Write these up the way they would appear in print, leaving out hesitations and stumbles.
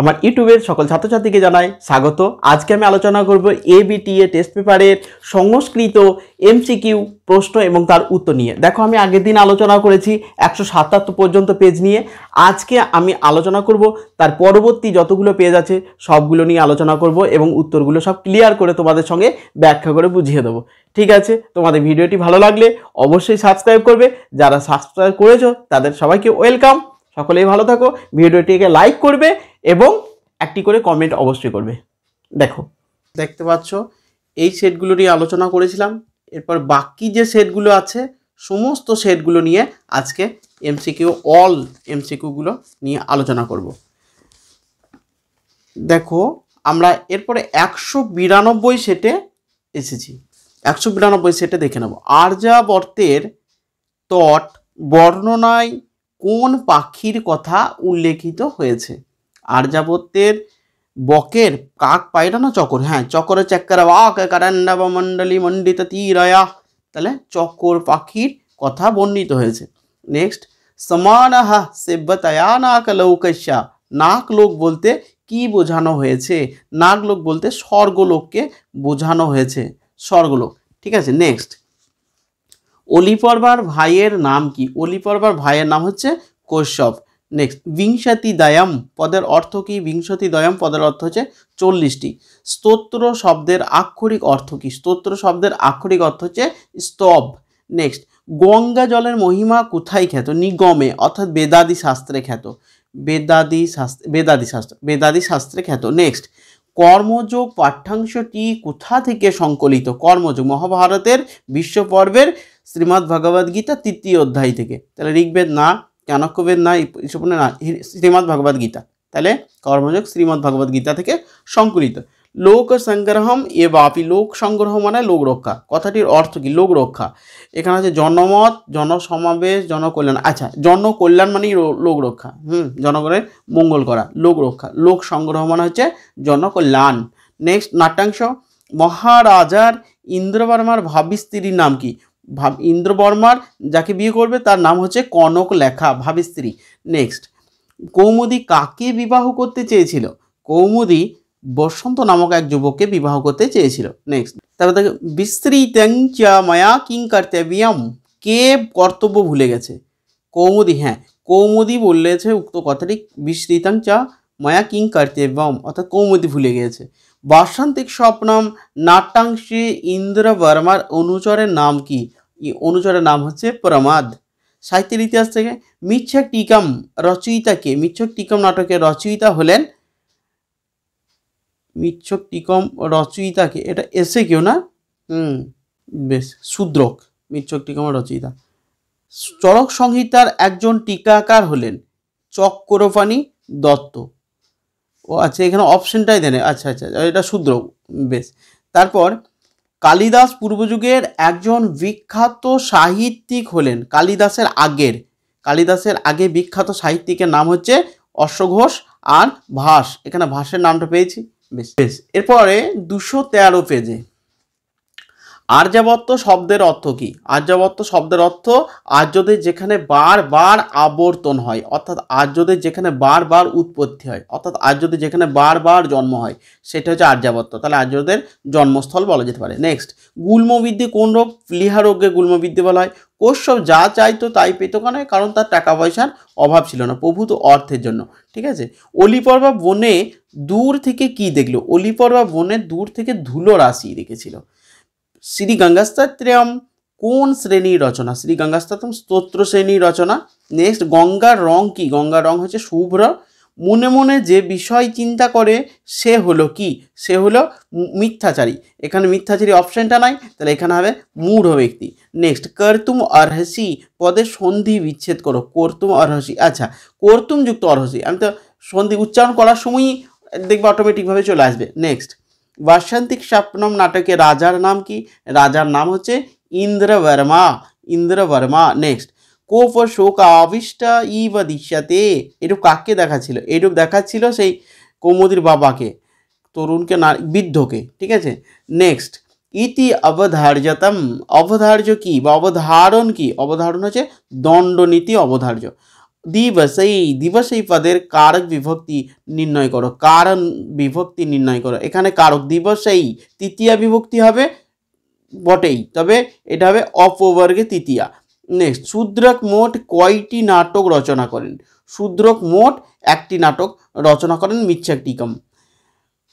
আমার ইউটিউবের সকল ছাত্রছাত্রীকে জানাই স্বাগত। আজকে আমি আলোচনা করব এবিটিএ টেস্ট পেপারের সংস্কৃত এমসিকিউ প্রশ্ন এবং তার উত্তর নিয়ে। দেখো, আমি আগের দিন আলোচনা করেছি 177 পর্যন্ত পেজ নিয়ে। আজকে আমি আলোচনা করব তার পরবর্তী যতগুলো পেজ আছে সবগুলো নিয়ে আলোচনা করব এবং উত্তরগুলো সব ক্লিয়ার করে তোমাদের সঙ্গে ব্যাখ্যা করে বুঝিয়ে দেবো। ঠিক আছে, তোমাদের ভিডিওটি ভালো লাগলে অবশ্যই সাবস্ক্রাইব করবে। যারা সাবস্ক্রাইব করেছো তাদের সবাইকে ওয়েলকাম। সকলেই ভালো থাকো, ভিডিওটিকে লাইক করবে এবং একটি করে কমেন্ট অবশ্যই করবে। দেখো, দেখতে পাচ্ছ এই সেটগুলো নিয়ে আলোচনা করেছিলাম। এরপর বাকি যে সেটগুলো আছে সমস্ত সেটগুলো নিয়ে আজকে এমসিকিউ অল এমসিকিউগুলো নিয়ে আলোচনা করব। দেখো, আমরা এরপরে 192 সেটে এসেছি। 192 সেটে দেখে নেব। আর্যাবর্তের তট বর্ণনায় কোন পাখির কথা উল্লেখিত হয়েছে? আর্যাবর্তের বকের কাক পায়রা না চকর? হ্যাঁ, চকরে চেক্কারা বাকারান্ডাবা মণ্ডলী মণ্ডিত তীরয়া, তাহলে চকর পাখির কথা বর্ণিত হয়েছে। নেক্সট, সমানহা সেব্যতয়া নাকলৌকস্যা, নাকলোক বলতে কি বোঝানো হয়েছে? নাকলোক বলতে স্বর্গলোককে বোঝানো হয়েছে, স্বর্গলোক। ঠিক আছে, নেক্সট, অলিপর্বার ভাইয়ের নাম কি? অলিপর্বার ভাইয়ের নাম হচ্ছে কশ্যপ। নেক্সট, বিংশতি দয়ম পদের অর্থ কি? বিংশতি দয়ম পদের অর্থ হচ্ছে 40টি। স্তোত্র শব্দের আক্ষরিক অর্থ কি? স্তোত্র শব্দের আক্ষরিক অর্থ হচ্ছে স্তব। নেক্সট, গঙ্গা জলের মহিমা কোথায় খ্যাত? নিগমে, অর্থাৎ বেদাদি শাস্ত্রে খ্যাত। বেদাদি শাস্ত্রে খ্যাত। নেক্সট, কর্মযোগ পাঠ্যাংশটি কোথা থেকে সংকলিত? কর্মযোগ মহাভারতের বিশ্ব পর্বের শ্রীমদ্ ভগবদ গীতা 3য় অধ্যায় থেকে। তাহলে ঋগ্বেদ না, চাণক্যবেদ না, এইসব না, শ্রীমদ্ ভগবদ গীতা। তাহলে কর্মযোগ শ্রীমদ্ ভগবদ গীতা থেকে সংকলিত। লোক সংগ্রহম এ বাপি, লোক সংগ্রহ মানে লোক রক্ষা। কথাটির অর্থ কি? লোক রক্ষা। এখানে আছে জনমত, জনসমাবেশ, জনকল্যাণ। আচ্ছা, জনকল্যাণ মানেই লোক রক্ষা। জনগণের মঙ্গল করা, লোক রক্ষা। লোক সংগ্রহ মানে হচ্ছে জনকল্যাণ। নেক্সট, নাট্যাংশ, মহারাজার ইন্দ্রবর্মার ভাবী স্ত্রীর নাম কি? ইন্দ্রবর্মার যাকে বিয়ে করবে তার নাম হচ্ছে কনক লেখা, ভাবী স্ত্রী। নেক্সট, কৌমুদী কাকে বিবাহ করতে চেয়েছিল? কৌমুদী বসন্ত নামক এক যুবককে বিবাহ করতে চেয়েছিল। নেক্সট, তারপর দেখো, বিস্তৃতং চ ময়া কিং কর্তব্যম, কে কর্তব্য ভুলে গেছে? কৌমুদী। হ্যাঁ, কৌমুদী বলেছে উক্ত কথাটি, বিস্তৃতং চ ময়া কিং কর্তব্যম, অর্থাৎ কৌমুদী ভুলে গিয়েছে। বাসন্তিক স্বপ্নম নাট্যাংশে ইন্দ্রবর্মার অনুচরের নাম কি? অনুচরের নাম হচ্ছে প্রমাদ। সাহিত্যের ইতিহাস থেকে, মিচ্ছক টিকম রচয়িতাকে? মিচ্ছক টিকম নাটকের রচয়িতা হলেন, মিচ্ছক টিকম রচয়িতাকে, এটা এসে কেউ না, বেশ, শূদ্রক। মিচ্ছক টিকম রচয়িতা। চরক সংহিতার একজন টিকাকার হলেন চক্রপাণি দত্ত। ও আচ্ছা, এখানে অপশনটাই দেন। আচ্ছা আচ্ছা, এটা শূদ্র, বেশ। তারপর, কালিদাস পূর্বযুগের একজন বিখ্যাত সাহিত্যিক হলেন কালিদাসের আগে বিখ্যাত সাহিত্যিকের নাম হচ্ছে অশ্বঘোষ আর ভাস। এখানে ভাসের নামটা পেয়েছি, বেশ বেশ। এরপরে 213 পেজে আর্যাবর্ত শব্দের অর্থ কি? আর্যাবর্ত শব্দের অর্থ আর্যদের যেখানে বারবার আবর্তন হয়, অর্থাৎ আর্যদের যেখানে বারবার উৎপত্তি হয়, অর্থাৎ আর্যদের যেখানে বারবার জন্ম হয়, সেটা হচ্ছে আর্যাবর্ত। তাহলে আর্যদের জন্মস্থল বলা যেতে পারে। নেক্সট, গুল্মবিদ্যে কোন রোগ? প্লীহা রোগকে গুল্মবিদ্যে বলা হয়। কশ্যপ যা চাইতো তাই পেত কেন? কারণ তার টাকা পয়সার অভাব ছিল না, প্রভূত অর্থের জন্য। ঠিক আছে। অলিপর্বা বনে দূর থেকে কি দেখলো? অলিপর্বা বনে দূর থেকে ধুলো রাশি দেখেছিল। শ্রী গঙ্গাস্তোত্রম কোন শ্রেণীর রচনা? শ্রী গঙ্গাস্তোত্রম স্তোত্র শ্রেণীর রচনা। নেক্সট, গঙ্গার রং কি? গঙ্গার রং হচ্ছে শুভ্র। মনে মনে যে বিষয় চিন্তা করে সে হলো কি? সে হলো মিথ্যাচারী। এখানে মিথ্যাচারী অপশনটা নাই, তাহলে এখানে হবে মূঢ় ব্যক্তি। নেক্সট, কর্তুম অর্হসি পদের সন্ধি বিচ্ছেদ করো। কর্তুম অর্হসি, আচ্ছা, কর্তুম যুক্ত অর্হসি, আমি তো সন্ধি উচ্চারণ করার সময়ই দেখবে অটোমেটিকভাবে চলে আসবে। নেক্সট, বাসন্তিক স্বপ্নম নাটকে রাজার নাম কি? রাজার নাম হচ্ছে ইন্দ্রবর্মা। নেক্সট, কোপ শোক আবিষ্ট ইব দৃশ্যতে, এরূপ কাকে দেখাচ্ছিল? এরূপ দেখাচ্ছিল সেই কৌমুদীর বাবাকে, তরুণকে না, বৃদ্ধকে। ঠিক আছে। নেক্সট, ইতি অবধার্যতম, অবধার্য কি বা অবধারণ কি? অবধারণ হচ্ছে দণ্ডনীতি অবধার্য। দিবসেই, দিবসেই পদের কারক বিভক্তি নির্ণয় করো, কারণ বিভক্তি নির্ণয় করো। এখানে কারক দিবসেই তৃতীয়া বিভক্তি হবে বটেই, তবে এটা হবে অপবর্গে তৃতীয়া। নেক্সট, শূদ্রক মোট কয়টি নাটক রচনা করেন? শূদ্রক মোট একটি নাটক রচনা করেন, মিচ্ছাকটিকম।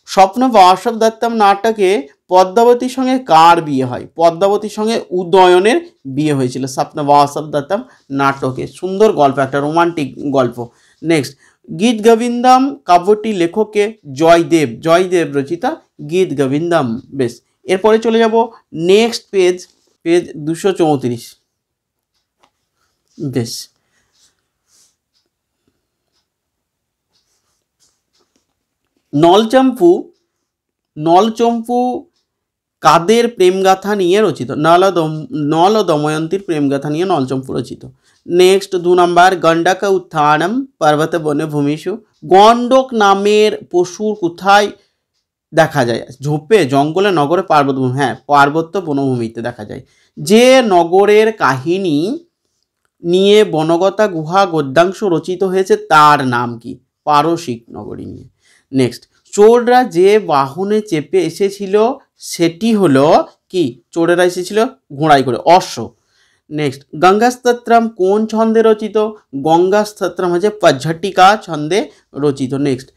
স্বপ্ন বাসব দত্তম নাটকে পদ্মাবতীর সঙ্গে কার বিয়ে হয়? পদ্মাবতীর সঙ্গে উদয়নের বিয়ে হয়েছিল স্বপ্ন বাসব দত্তম নাটকে। সুন্দর গল্প, একটা রোমান্টিক গল্প। নেক্সট, গীত গোবিন্দম কাব্যটি লেখককে জয়দেব, জয়দেব রচিতা গীত গোবিন্দম। বেশ, এরপরে চলে যাব নেক্সট পেজ, পেজ 234। বেশ, নলচম্পু, নলচম্পু কাদের প্রেমগাথা নিয়ে রচিত? নল ও দময়ন্তীর প্রেমগাথা নিয়ে নলচম্পু রচিত। নেক্সট 2 নম্বর, গণ্ডক উত্থানম পর্বত বনভূমিষু, গণ্ডক নামের পশুর কোথায় দেখা যায়? ঝোপে, জঙ্গলে, নগরে, পার্বতভূমি। হ্যাঁ, পার্বত্য বনভূমিতে দেখা যায়। যে নগরের কাহিনী নিয়ে বনগতা গুহা গদ্যাংশ রচিত হয়েছে তার নাম কি? পারসিক নগরী নিয়ে। নেক্সট, চোররা যে বাহনে চেপে এসেছিল সেটি হলো কি? চোরেরা এসেছিল ঘোড়ায় করে, অশ্ব। নেক্সট, গঙ্গাস্তোত্রম কোন ছন্দে রচিত? গঙ্গাস্তোত্রম হচ্ছে পঝটিকা ছন্দে রচিত। নেক্সট,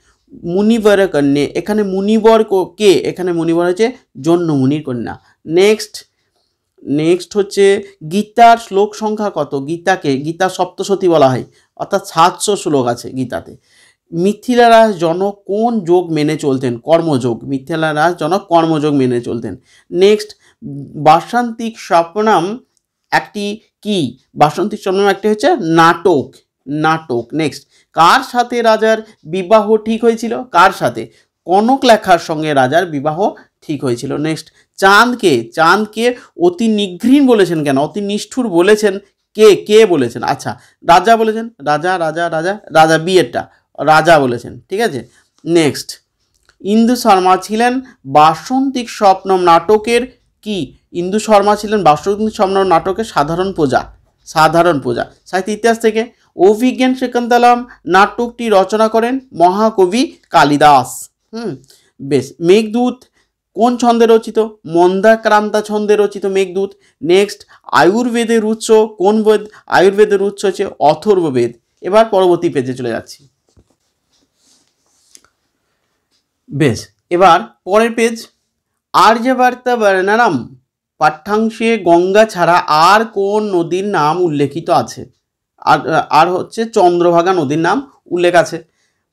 মুনিবর কন্যা, এখানে মুনিবর কে? এখানে মুনিবর হচ্ছে জন্য মুনির কন্যা। নেক্সট, নেক্সট হচ্ছে গীতার শ্লোক সংখ্যা কত? গীতাকে গীতা সপ্তশতী বলা হয়, অর্থাৎ 700 শ্লোক আছে গীতাতে। মিথিলা জনক কোন যোগ মেনে চলতেন? কর্মযোগ। মিথিলা জনক কর্মযোগ মেনে চলতেন। নেক্সট, বাসন্তিক স্বপ্নম একটি কি? বাসন্তিক স্বপ্নম একটি হচ্ছে নাটক, নাটক। নেক্সট, কার সাথে রাজার বিবাহ ঠিক হয়েছিল? কার সাথে? কনক লেখার সঙ্গে রাজার বিবাহ ঠিক হয়েছিল। নেক্সট, চাঁদকে, চাঁদকে অতি নিঘৃণ বলেছেন কেন? অতি নিষ্ঠুর বলেছেন কে? কে বলেছেন? আচ্ছা, রাজা বলেছেন। রাজা, রাজা, রাজা, রাজা বিয়েরটা রাজা বলেছেন, ঠিক আছে। নেক্সট, ইন্দু শর্মা ছিলেন বাসন্তিক স্বপ্নম নাটকের কি? ইন্দু শর্মা ছিলেন বাসন্তিক স্বপ্নম নাটকের সাধারণ প্রজা, সাধারণ প্রজা। সাহিত্য ইতিহাস থেকে, অভিজ্ঞান শকুন্তলম নাটকটি রচনা করেন মহাকবি কালিদাস। বেশ, মেঘদূত কোন ছন্দে রচিত? মন্দাক্রান্তা ছন্দে রচিত মেঘদূত। নেক্সট, আয়ুর্বেদের উৎস কোন বেদ? আয়ুর্বেদের উৎস হচ্ছে অথর্ববেদ। এবার পরবর্তী পেজে চলে যাচ্ছি। বেশ, এবার পরের পেজ, আর্যবার্ত বর্ণনম পাঠ্যাংশে গঙ্গা ছাড়া আর কোন নদীর নাম উল্লেখিত আছে? আর হচ্ছে চন্দ্রভাগা নদীর নাম উল্লেখ আছে।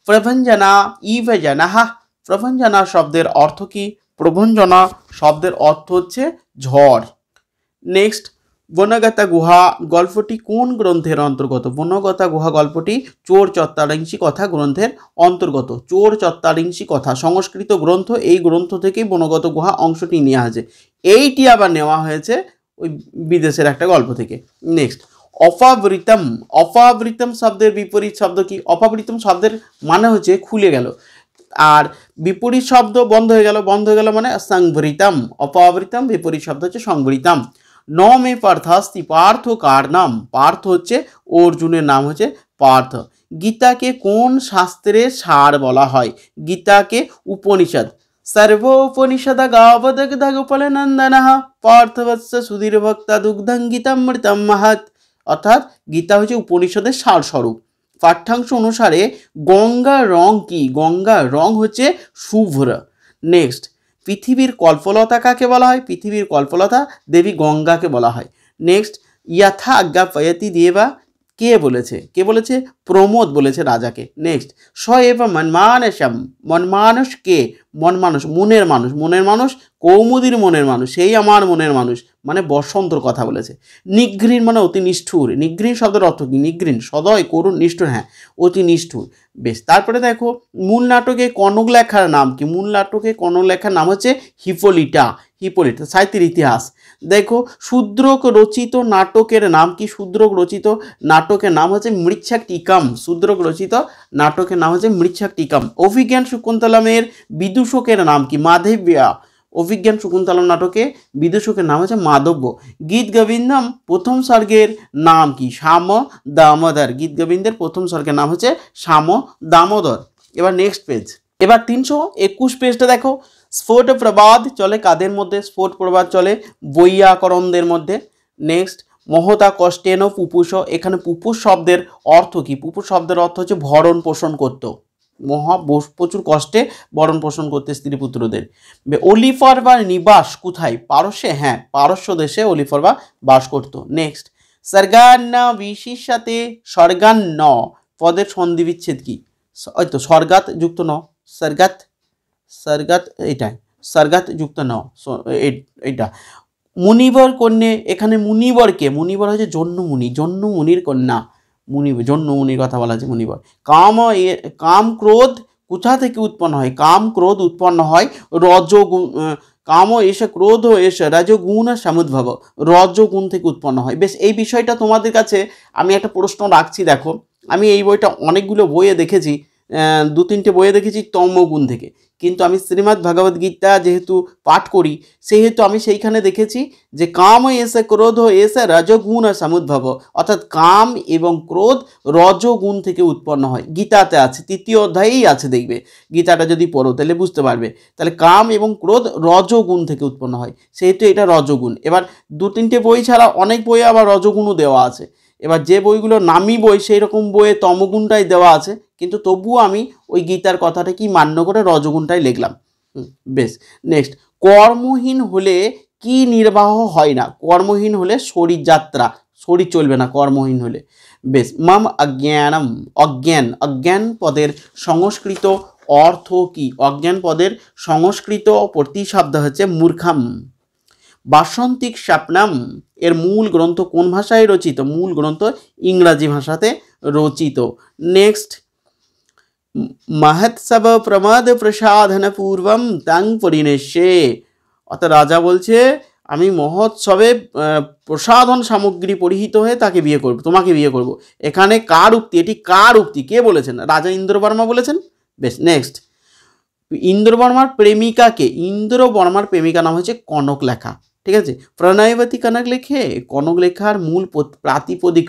প্রভঞ্জনা ইভ জানাহা, প্রভঞ্জনা শব্দের অর্থ কি? প্রভঞ্জনা শব্দের অর্থ হচ্ছে ঝড়। নেক্সট, বনগতা গুহা গল্পটি কোন গ্রন্থের অন্তর্গত? বনগতা গুহা গল্পটি চোর চত্বারিংশী কথা গ্রন্থের অন্তর্গত। চোর চত্বারিংশী কথা সংস্কৃত গ্রন্থ, এই গ্রন্থ থেকেই বনগত গুহা অংশটি নেওয়া হয়েছে। এইটি আবার নেওয়া হয়েছে ওই বিদেশের একটা গল্প থেকে। নেক্সট, অপাবৃতম, অপাবৃতম শব্দের বিপরীত শব্দ কি? অপাবৃতম শব্দের মানে হচ্ছে খুলে গেল, আর বিপরীত শব্দ বন্ধ হয়ে গেল। বন্ধ হয়ে গেল মানে সংবৃতম। অপাবৃতম বিপরীত শব্দ হচ্ছে সংবৃতম। নমে পার্থাস্তি, পার্থ কার নাম? পার্থ হচ্ছে অর্জুনের নাম হচ্ছে পার্থ। গীতাকে কোন শাস্ত্রের সার বলা হয়? গীতাকে উপনিষদ। সর্ব উপনিষদ গাবদগ্ধগোপাল নন্দনঃ পার্থবৎস সুধীর ভক্তা দুগ্ধং গীতামৃতম মহৎ। অর্থাৎ গীতা হচ্ছে উপনিষদের সার স্বরূপ। পাঠ্যাংশ অনুসারে গঙ্গার রং কি? গঙ্গার রং হচ্ছে শুভ্র। নেক্সট, পৃথিবীর কল্পলতা কাকে বলা হয়? পৃথিবীর কল্পলতা দেবী গঙ্গাকে বলা হয়। নেক্সট, যথা আজ্ঞাপয়তি দেবা কে বলেছে? কে বলেছে? প্রমোদ বলেছে রাজাকে। নেক্সট, স এব মনমানসম, মনমানস কে? মন মানুষ, মনের মানুষ, মনের মানুষ, কৌমুদীর মনের মানুষ, সেই আমার মনের মানুষ মানে বসন্তর কথা বলেছে। নিঘৃণ মানে অতি নিষ্ঠুর। নিঘৃণ শব্দের অর্থ কি? নিঘৃণ সদয় করুণ নিষ্ঠুর, হ্যাঁ অতি নিষ্ঠুর। বেশ, তারপরে দেখো মূল নাটকে কনক লেখার নাম কি? মূল নাটকে কনক লেখার নাম হচ্ছে হিপোলিটা। হিপোলিটা সাহিত্যের ইতিহাস। দেখো শূদ্রক রচিত নাটকের নাম কি? শূদ্রক রচিত নাটকের নাম হচ্ছে মৃচ্ছাকটিকম। শূদ্রক রচিত নাটকের নাম হচ্ছে মৃচ্ছাকটিকম। অভিজ্ঞান শকুন্তলমের বিদূষকের নাম কি? মাধব্যা। অভিজ্ঞান শকুন্তলম নাটকে বিদূষকের নাম হচ্ছে মাধব্য। গীত গোবিন্দম প্রথম স্বর্গের নাম কি? শ্যাম দামোদর। গীত গোবিন্দের প্রথম স্বর্গের নাম হচ্ছে শ্যাম দামোদর। এবার নেক্সট পেজ, এবার 321 পেজটা দেখো। স্ফোট প্রবাদ চলে কাদের মধ্যে? স্ফোট প্রবাদ চলে বৈয়াকরণদের মধ্যে। নেক্সট মহতা কষ্টেন পুপুষ, এখানে পুপুষ শব্দের অর্থ কি? পুপুষ শব্দের অর্থ হচ্ছে ভরণ পোষণ করত, প্রচুর কষ্টে ভরণ পোষণ করতে স্ত্রী পুত্রদের। অলিফরবার নিবাস কোথায়? পারস্যে। হ্যাঁ, পারস্য দেশে অলিফরবা বাস করত। নেক্সট স্বর্গান্ন বিশিষ্যাতে স্বর্গান্ন পদের সন্ধি বিচ্ছেদ কি? ওই তো স্বর্গাত যুক্ত ন, স্বর্গাত, স্বর্গাত এইটাই, স্বর্গাত যুক্ত ন, এইটা। মুনিবর কন্যে, এখানে মুনিবরকে, মুনিবর হচ্ছে জন্যমুনি, জন্যমুনির কন্যা, মুনিবর, জন্যমুনির কথা বলা হচ্ছে মুনিবর। কাম ক্রোধ কোথা থেকে উৎপন্ন হয়? কাম ক্রোধ উৎপন্ন হয় রজগুণ, কাম এসে ক্রোধ এসে রজগুণ সমুদ্ভব, রজগুণ থেকে উৎপন্ন হয়। বেশ, এই বিষয়টা তোমাদের কাছে আমি একটা প্রশ্ন রাখছি। দেখো, আমি এই বইটা অনেকগুলো বইয়ে দেখেছি, 2-3টে বইয়ে দেখেছি তমগুণ থেকে, কিন্তু আমি শ্রীমদ্ ভগবদ গীতা যেহেতু পাঠ করি, সেহেতু আমি সেইখানে দেখেছি যে কাম এসে ক্রোধ এসে রজগুণ সমুদ্ভব, অর্থাৎ কাম এবং ক্রোধ রজগুণ থেকে উৎপন্ন হয়। গীতাতে আছে, 3য় অধ্যায়েই আছে, দেখবে গীতাটা যদি পড়ো তাহলে বুঝতে পারবে। তাহলে কাম এবং ক্রোধ রজগুণ থেকে উৎপন্ন হয়, সেহেতু এটা রজগুণ। এবার 2-3টে বই ছাড়া অনেক বইয়ে আবার রজগুণও দেওয়া আছে। এবার যে বইগুলো নামি বই সেই রকম বইয়ে তমগুণটাই দেওয়া আছে, কিন্তু তবুও আমি ওই গীতার কথাটা কি মান্য করে রজগুণটাই লিখলাম। বেশ, নেক্সট কর্মহীন হলে কি নির্বাহ হয় না? কর্মহীন হলে শরীর যাত্রা, শরীর চলবে না কর্মহীন হলে। বেশ, মাম অজ্ঞানম, অজ্ঞান, অজ্ঞান পদের সংস্কৃত অর্থ কি? অজ্ঞান পদের সংস্কৃত প্রতিশব্দ হচ্ছে মূর্খাম। বাসন্তিক স্বপ্নম এর মূল গ্রন্থ কোন ভাষায় রচিত? মূল গ্রন্থ ইংরাজি ভাষাতে রচিত। নেক্সট মহৎসব প্রমাদ প্রসাধন পূর্বম তং পরিণেশে, অর্থাৎ রাজা বলছে আমি মহোৎসবে প্রসাধন সামগ্রী পরিহিত হয়ে তাকে বিয়ে করব, তোমাকে বিয়ে করব। এখানে কার উক্তি? এটি কার উক্তি? কে বলেছেন? রাজা ইন্দ্রবর্মা বলেছেন। বেশ, নেক্সট ইন্দ্রবর্মার প্রেমিকাকে, ইন্দ্রবর্মার প্রেমিকা নাম হচ্ছে কনকলেখা। ঠিক আছে, প্রণয়বতী কনক লেখে। কনক লেখার মূল প্রাতিপদিক,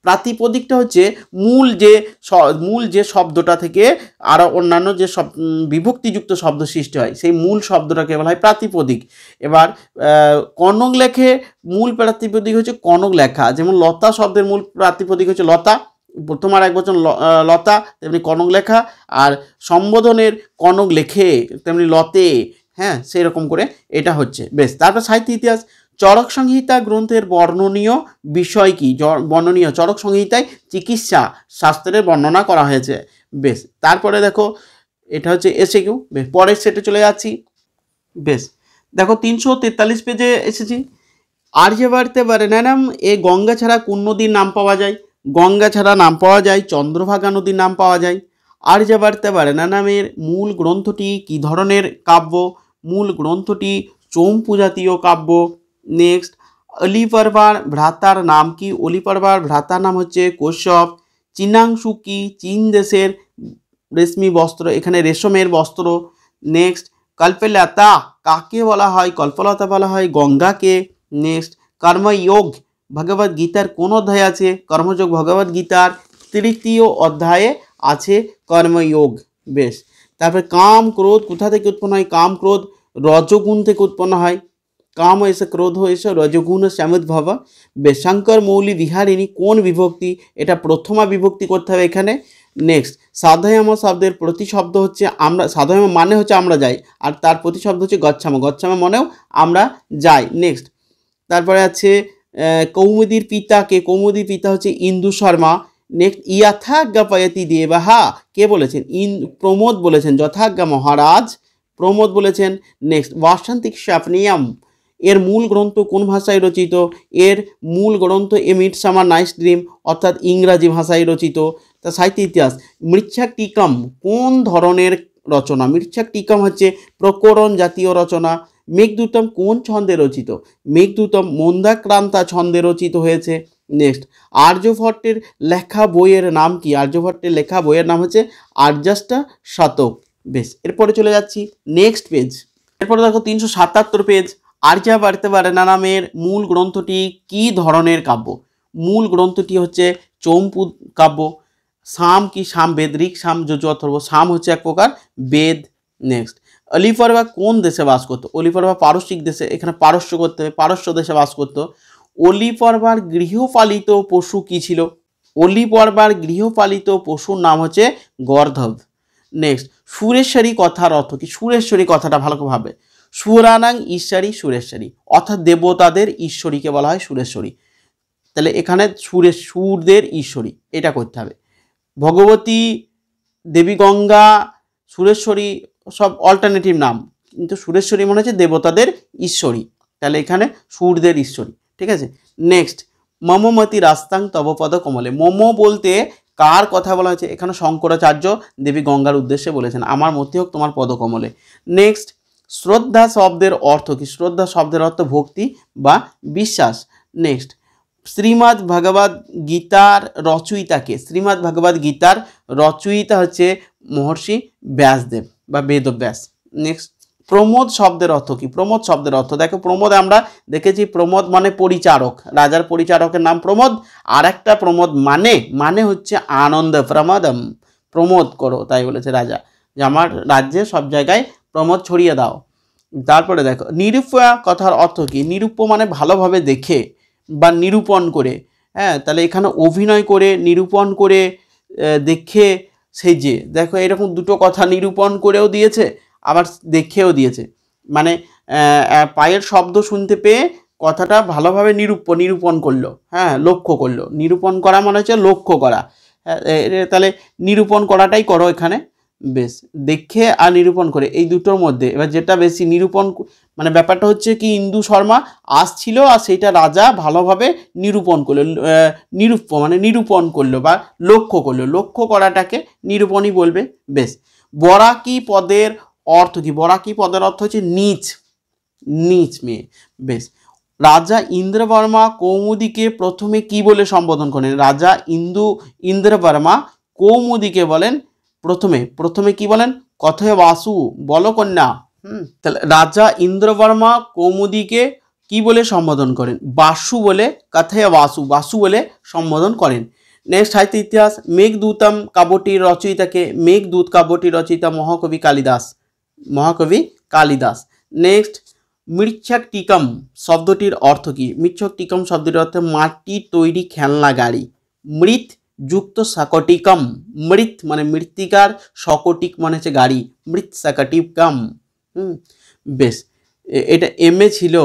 প্রাতিপদিকটা হচ্ছে মূল যে শব্দটা থেকে আরও অন্যান্য যে সব বিভক্তিযুক্ত শব্দ সৃষ্টি হয়, সেই মূল শব্দটাকে বলা হয় প্রাতিপদিক। এবার কনক লেখে মূল প্রাতিপদিক হচ্ছে কনক লেখা। যেমন লতা শব্দের মূল প্রাতিপদিক হচ্ছে লতা, প্রথম আর একবচন লতা, তেমনি কনক লেখা। আর সম্বোধনের কনক লেখে তেমনি লতে, হ্যাঁ, সেই রকম করে এটা হচ্ছে। বেশ, তারপর সাহিত্য ইতিহাস। চরক সংহিতা গ্রন্থের বর্ণনীয় বিষয় কি? বর্ণনীয় চরক সংহিতায় চিকিৎসা শাস্ত্রের বর্ণনা করা হয়েছে। বেশ, তারপরে দেখো এটা হচ্ছে এসএকিউ। বেশ, পরের সেটে চলে যাচ্ছি। বেশ, দেখো 343 পেজে এসেছি। আর্যবার্তে বর্ণনম, এ গঙ্গা ছাড়া কোন নদীর নাম পাওয়া যায়? গঙ্গা ছাড়া নাম পাওয়া যায় চন্দ্রভাগা নদীর নাম পাওয়া যায়। আর্যবার্তে বর্ণনমের মূল গ্রন্থটি কী ধরনের কাব্য? মূল গ্রন্থটি চম্পু জাতীয় কাব্য। নেক্সট অলিপারবার ভ্রাতার নাম কি? অলিপারবার ভ্রাতার নাম হচ্ছে কশ্যপ। চীনাংশু কি? চীন দেশের রেশমি বস্ত্র, এখানে রেশমের বস্ত্র। নেক্সট কল্পলতা কাকে বলা হয়? কল্পলতা বলা হয় গঙ্গাকে। নেক্সট কর্মযোগ ভগবদ গীতার কোন অধ্যায়ে আছে? কর্মযোগ ভগবদ গীতার 3য় অধ্যায়ে আছে কর্মযোগ। বেশ, তারপরে কাম ক্রোধ কোথা থেকে উৎপন্ন হয়? কাম ক্রোধ রজগুণ থেকে উৎপন্ন হয়। কাম এসে ক্রোধ এসে রজগুণ সমুদ্ভব। বেশ, শঙ্কর মৌলি বিহারিণী কোন বিভক্তি? এটা প্রথমা বিভক্তি করতে হবে এখানে। নেক্সট সাধয়াম শব্দের প্রতিশব্দ হচ্ছে আমরা, সাধয়াম মানে হচ্ছে আমরা যাই, আর তার প্রতিশব্দ হচ্ছে গচ্ছাম, গচ্ছাম মানেও আমরা যাই। নেক্সট তারপরে আছে কৌমুদীর পিতাকে, কৌমুদীর পিতা হচ্ছে ইন্দু শর্মা। নেক্সট যথাজ্ঞাপয়তি দেবাহা কে বলেছেন? প্রমোদ বলেছেন, যথাজ্ঞা মহারাজ প্রমোদ বলেছেন। নেক্সট বাসন্তিক স্বপ্নিয়াম এর মূল গ্রন্থ কোন ভাষায় রচিত? এর মূল গ্রন্থ এ মিডসামার নাইটস ড্রিম, অর্থাৎ ইংরাজি ভাষায় রচিত। তা সাহিত্য ইতিহাস। মৃচ্ছাক টিকম কোন ধরনের রচনা? মৃচ্ছাক টিকম হচ্ছে প্রকরণ জাতীয় রচনা। মেঘদূতম কোন ছন্দে রচিত? মেঘদূতম মন্দাক্রান্তা ছন্দে রচিত হয়েছে। নেক্সট আর্যভট্টের লেখা বইয়ের নাম কি? আর্যভট্টের লেখা বইয়ের নাম হচ্ছে আর্যাষ্টা শতক। বেশ, এরপরে চলে যাচ্ছি নেক্সট পেজ। এরপরে দেখো 377 পেজ। আর্যাবর্তবর্ণা নামের মূল গ্রন্থটি কি ধরনের কাব্য? মূল গ্রন্থটি হচ্ছে চম্পু কাব্য। সাম কি সাম বেদ, ঋক সাম যজু অথর্ব। সাম হচ্ছে এক প্রকার বেদ। নেক্সট, অলিফরবা কোন দেশে বাস করতো? অলিফরবা পারস্যিক দেশে, এখানে পারস্য করতে হবে, পারস্য দেশে বাস করতো। অলিফরবার গৃহপালিত পশু কি ছিল? অলিফরবার গৃহপালিত পশুর নাম হচ্ছে গর্ধব। নেক্সট, সুরেশ্বরী কথার অর্থ কি? সুরেশ্বরী কথাটা ভালো করে ভাবে। সুরানাং ঈশ্বরী সুরেশ্বরী, অর্থাৎ দেবতাদের ঈশ্বরীকে বলা হয় সুরেশ্বরী। তাহলে এখানে সুরদের ঈশ্বরী, এটা করতে হবে। ভগবতী, দেবী গঙ্গা, সুরেশ্বরী সব অল্টারনেটিভ নাম, কিন্তু সুরেশ্বরী মনে হচ্ছে দেবতাদের ঈশ্বরী, তাহলে এখানে সুরদের ঈশ্বরী। ঠিক আছে। নেক্সট, মমমতি রাস্তাং তবপদ কমলে। মম বলতে কার কথা বলা হয়েছে? এখানে শঙ্করাচার্য দেবী গঙ্গার উদ্দেশ্যে বলেছেন, আমার মতি হোক তোমার পদকমলে। নেক্সট, শ্রদ্ধা শব্দের অর্থ কি? শ্রদ্ধা শব্দের অর্থ ভক্তি বা বিশ্বাস। নেক্সট, শ্রীমদ্ ভগবদ গীতার রচয়িতাকে? শ্রীমদ্ ভগবদ গীতার রচয়িতা হচ্ছে মহর্ষি ব্যাসদেব বা বেদব্যাস। নেক্সট, প্রমোদ শব্দের অর্থ কি? প্রমোদ শব্দের অর্থ দেখো, প্রমোদ আমরা দেখেছি, প্রমোদ মানে পরিচারক, রাজার পরিচারকের নাম প্রমোদ। আর একটা প্রমোদ মানে হচ্ছে আনন্দ, প্রমোদম, প্রমোদ করো, তাই বলেছে রাজা যে আমার রাজ্যে সব জায়গায় প্রমোদ ছড়িয়ে দাও। তারপরে দেখো, নিরূপা কথার অর্থ কি? নিরূপ্য মানে ভালোভাবে দেখে বা নিরূপণ করে। হ্যাঁ, তাহলে এখানে অভিনয় করে, নিরূপণ করে, দেখে, সেজে। দেখো এরকম দুটো কথা, নিরূপণ করেও দিয়েছে আবার দেখেও দিয়েছে। মানে পায়ের শব্দ শুনতে পেয়ে কথাটা ভালোভাবে নিরূপণ করলো, হ্যাঁ, লক্ষ্য করলো। নিরূপণ করা মানে হচ্ছে লক্ষ্য করা। হ্যাঁ, তাহলে নিরূপণ করাটাই করো এখানে। বেশ, দেখে আর নিরূপণ করে এই দুটোর মধ্যে এবার যেটা বেশি নিরূপণ, মানে ব্যাপারটা হচ্ছে কি, ইন্দু শর্মা আসছিল আর সেইটা রাজা ভালোভাবে নিরূপণ করলো। নিরূপ্য মানে নিরূপণ করলো বা লক্ষ্য করলো, লক্ষ্য করাটাকে নিরূপণই বলবে। বেশ, বরাকি পদের অর্থ কি? বরাকি পদের অর্থ হচ্ছে নিচ, নিচ মেয়ে। বেশ, রাজা ইন্দ্রবর্মা কৌমুদীকে প্রথমে কি বলে সম্বোধন করেন? রাজা ইন্দ্রবর্মা কৌমুদীকে বলেন প্রথমে কি বলেন? কথয় বাসু, বলো কন্যা। তাহলে রাজা ইন্দ্রবর্মা কৌমুদীকে কি বলে সম্বোধন করেন? বাসু বলে, কথয় বাসু বলে সম্বোধন করেন। নেক্সট, সাহিত্য ইতিহাস। মেঘদূতম কাব্যটির রচয়িতাকে? মেঘদূত কাব্যটির রচয়িতা মহাকবি কালিদাস। নেক্সট, মৃচ্ছকটিকম শব্দটির অর্থ কি? মৃচ্ছকটিকম শব্দটির অর্থ মাটির তৈরি খেলনা গাড়ি। মৃৎ যুক্ত সকটিকম, মৃৎ মানে মৃত্তিকার, সকটিক মানে হচ্ছে গাড়ি, মৃৎ সকটিকম। বেশ, এটা এমএ ছিল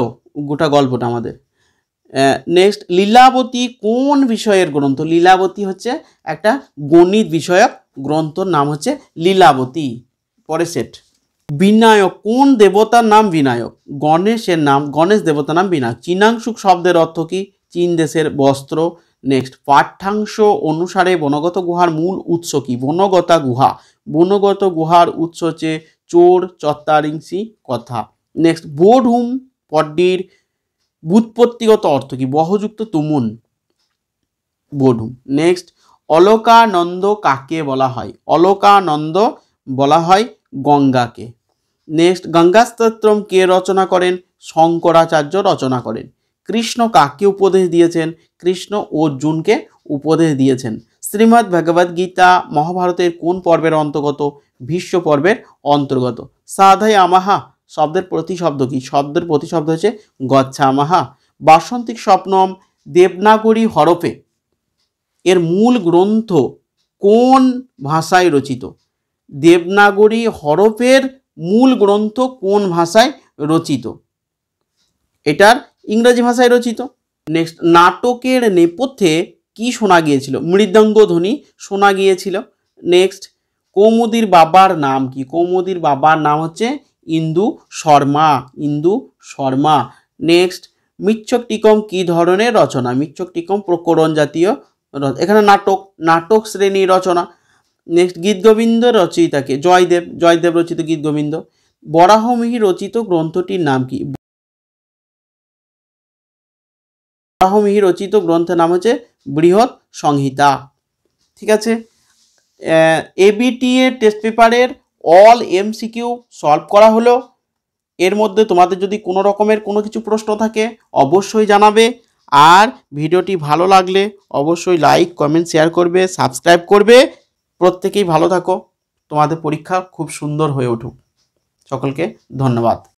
গোটা গল্পটা আমাদের। নেক্সট, লীলাবতী কোন বিষয়ের গ্রন্থ? লীলাবতী হচ্ছে একটা গণিত বিষয়ক গ্রন্থর নাম হচ্ছে লীলাবতী। পরে সেট, বিনায়ক কোন দেবতার নাম? বিনায়ক গণেশের নাম, গণেশ দেবতার নাম বিনায়ক। চীনাংশুক শব্দের অর্থ কি? চীন দেশের বস্ত্র। নেক্সট, পাঠ্যাংশ অনুসারে বনগত গুহার মূল উৎস কি? বনগত গুহার উৎস হচ্ছে চোর চত্বারিংসি কথা। নেক্সট, বোধহুম পদ্মীর ব্যুৎপত্তিগত অর্থ কি? বহযুক্ত তুমুন, বোধহুম। নেক্সট, অলকানন্দ কাকে বলা হয়? অলকানন্দ বলা হয় গঙ্গাকে। নেক্সট, গঙ্গাস্তোত্রম কে রচনা করেন? শঙ্করাচার্য রচনা করেন। কৃষ্ণ কাকে উপদেশ দিয়েছেন? কৃষ্ণ অর্জুনকে উপদেশ দিয়েছেন। শ্রীমদ্ ভগবদ গীতা মহাভারতের কোন পর্বের অন্তর্গত? ভীষ্ম পর্বের অন্তর্গত। সাধাই আমাহা শব্দের প্রতিশব্দ কি? শব্দের প্রতিশব্দ হচ্ছে গচ্ছামাহা। বাসন্তিক স্বপ্নম দেবনাগরী হরফে এর মূল গ্রন্থ কোন ভাষায় রচিত? দেবনাগরী হরফের মূল গ্রন্থ কোন ভাষায় রচিত? এটার ইংরেজি ভাষায় রচিত। নেক্সট, নাটকের নেপথ্যে কি শোনা গিয়েছিল? মৃদঙ্গ ধ্বনি শোনা গিয়েছিল। নেক্সট, কৌমুদীর বাবার নাম কি? কৌমুদীর বাবার নাম হচ্ছে ইন্দু শর্মা। নেক্সট, মৃচ্ছকটিকম কি ধরনের রচনা? মৃচ্ছকটিকম প্রকরণ জাতীয়, এখানে নাটক শ্রেণী রচনা। নেক্সট, গীতগোবিন্দ রচয়িতাকে? জয়দেব রচিত গীতগোবিন্দ। বরাহমিহি রচিত গ্রন্থটির নাম কি? বরাহমিহি রচিত গ্রন্থের নাম হচ্ছে বৃহৎ সংহিতা। ঠিক আছে। এবিটিএ টেস্ট পেপারের অল এমসিকিউ সলভ করা হলো। এর মধ্যে তোমাদের যদি কোনো রকমের কোনো কিছু প্রশ্ন থাকে অবশ্যই জানাবে। আর ভিডিওটি ভালো লাগলে অবশ্যই লাইক, কমেন্ট, শেয়ার করবে, সাবস্ক্রাইব করবে। প্রত্যেকেই ভালো থাকো, তোমাদের পরীক্ষা খুব সুন্দর হয়ে উঠুক। সকলকে ধন্যবাদ।